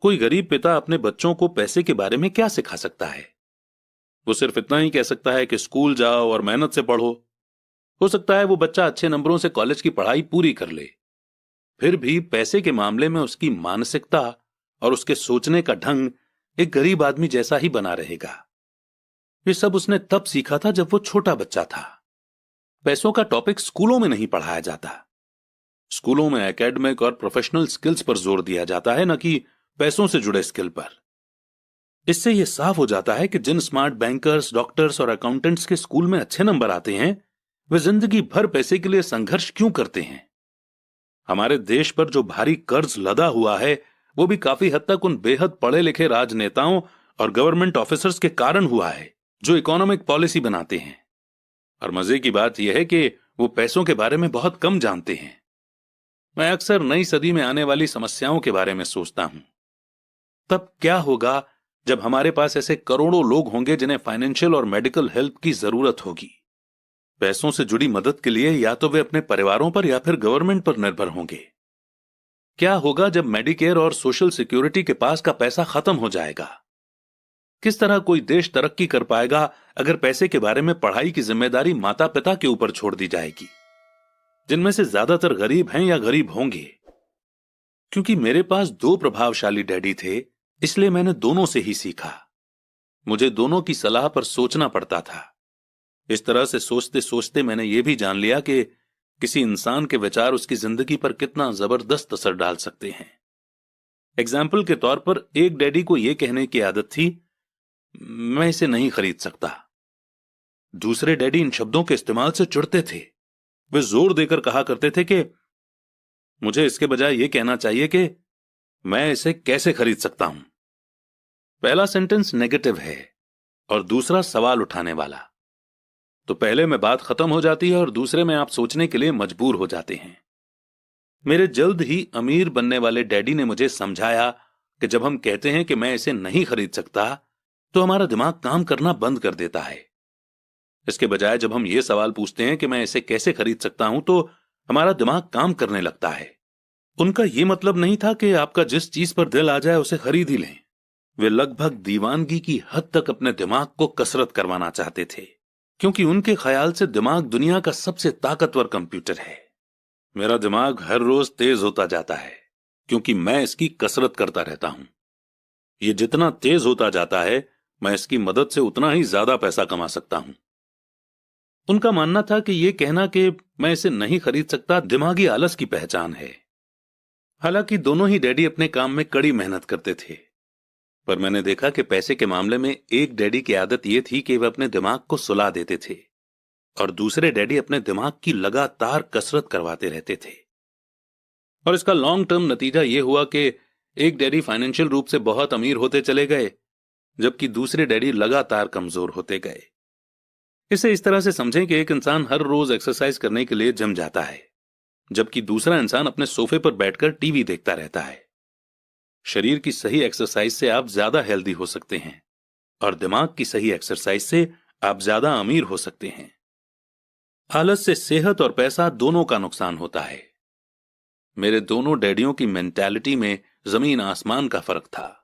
कोई गरीब पिता अपने बच्चों को पैसे के बारे में क्या सिखा सकता है? वो सिर्फ इतना ही कह सकता है कि स्कूल जाओ और मेहनत से पढ़ो। हो सकता है वो बच्चा अच्छे नंबरों से कॉलेज की पढ़ाई पूरी कर ले, फिर भी पैसे के मामले में उसकी मानसिकता और उसके सोचने का ढंग एक गरीब आदमी जैसा ही बना रहेगा। ये सब उसने तब सीखा था जब वो छोटा बच्चा था। पैसों का टॉपिक स्कूलों में नहीं पढ़ाया जाता। स्कूलों में एकेडमिक और प्रोफेशनल स्किल्स पर जोर दिया जाता है, न कि पैसों से जुड़े स्किल पर। इससे यह साफ हो जाता है कि जिन स्मार्ट बैंकर्स, डॉक्टर्स और अकाउंटेंट्स के स्कूल में अच्छे नंबर आते हैं, वे जिंदगी भर पैसे के लिए संघर्ष क्यों करते हैं। हमारे देश पर जो भारी कर्ज लदा हुआ है, वो भी काफी हद तक उन बेहद पढ़े लिखे राजनेताओं और गवर्नमेंट ऑफिसर्स के कारण हुआ है जो इकोनॉमिक पॉलिसी बनाते हैं। और मजे की बात यह है कि वो पैसों के बारे में बहुत कम जानते हैं। मैं अक्सर नई सदी में आने वाली समस्याओं के बारे में सोचता हूं। तब क्या होगा जब हमारे पास ऐसे करोड़ों लोग होंगे जिन्हें फाइनेंशियल और मेडिकल हेल्प की जरूरत होगी। पैसों से जुड़ी मदद के लिए या तो वे अपने परिवारों पर या फिर गवर्नमेंट पर निर्भर होंगे। क्या होगा जब मेडिकेयर और सोशल सिक्योरिटी के पास का पैसा खत्म हो जाएगा? किस तरह कोई देश तरक्की कर पाएगा अगर पैसे के बारे में पढ़ाई की जिम्मेदारी माता पिता के ऊपर छोड़ दी जाएगी, जिनमें से ज्यादातर गरीब हैं या गरीब होंगे। क्योंकि मेरे पास दो प्रभावशाली डैडी थे, इसलिए मैंने दोनों से ही सीखा। मुझे दोनों की सलाह पर सोचना पड़ता था। इस तरह से सोचते सोचते मैंने यह भी जान लिया कि किसी इंसान के विचार उसकी जिंदगी पर कितना जबरदस्त असर डाल सकते हैं। एग्जाम्पल के तौर पर एक डैडी को यह कहने की आदत थी, मैं इसे नहीं खरीद सकता। दूसरे डैडी इन शब्दों के इस्तेमाल से चिढ़ते थे। वे जोर देकर कहा करते थे कि मुझे इसके बजाय यह कहना चाहिए कि मैं इसे कैसे खरीद सकता हूं। पहला सेंटेंस नेगेटिव है और दूसरा सवाल उठाने वाला। तो पहले में बात खत्म हो जाती है और दूसरे में आप सोचने के लिए मजबूर हो जाते हैं। मेरे जल्द ही अमीर बनने वाले डैडी ने मुझे समझाया कि जब हम कहते हैं कि मैं इसे नहीं खरीद सकता, तो हमारा दिमाग काम करना बंद कर देता है। इसके बजाय जब हम ये सवाल पूछते हैं कि मैं इसे कैसे खरीद सकता हूं, तो हमारा दिमाग काम करने लगता है। उनका यह मतलब नहीं था कि आपका जिस चीज पर दिल आ जाए उसे खरीद ही लें। वे लगभग दीवानगी की हद तक अपने दिमाग को कसरत करवाना चाहते थे, क्योंकि उनके ख्याल से दिमाग दुनिया का सबसे ताकतवर कंप्यूटर है। मेरा दिमाग हर रोज तेज होता जाता है क्योंकि मैं इसकी कसरत करता रहता हूं। यह जितना तेज होता जाता है, मैं इसकी मदद से उतना ही ज्यादा पैसा कमा सकता हूं। उनका मानना था कि यह कहना कि मैं इसे नहीं खरीद सकता दिमागी आलस की पहचान है। हालांकि दोनों ही डैडी अपने काम में कड़ी मेहनत करते थे, पर मैंने देखा कि पैसे के मामले में एक डैडी की आदत यह थी कि वह अपने दिमाग को सुला देते थे और दूसरे डैडी अपने दिमाग की लगातार कसरत करवाते रहते थे। और इसका लॉन्ग टर्म नतीजा यह हुआ कि एक डैडी फाइनेंशियल रूप से बहुत अमीर होते चले गए, जबकि दूसरे डैडी लगातार कमजोर होते गए। इसे इस तरह से समझें कि एक इंसान हर रोज एक्सरसाइज करने के लिए जिम जाता है, जबकि दूसरा इंसान अपने सोफे पर बैठकर टीवी देखता रहता है। शरीर की सही एक्सरसाइज से आप ज्यादा हेल्दी हो सकते हैं और दिमाग की सही एक्सरसाइज से आप ज्यादा अमीर हो सकते हैं। आलस से सेहत और पैसा दोनों का नुकसान होता है। मेरे दोनों डैडियों की मेंटालिटी में जमीन आसमान का फर्क था।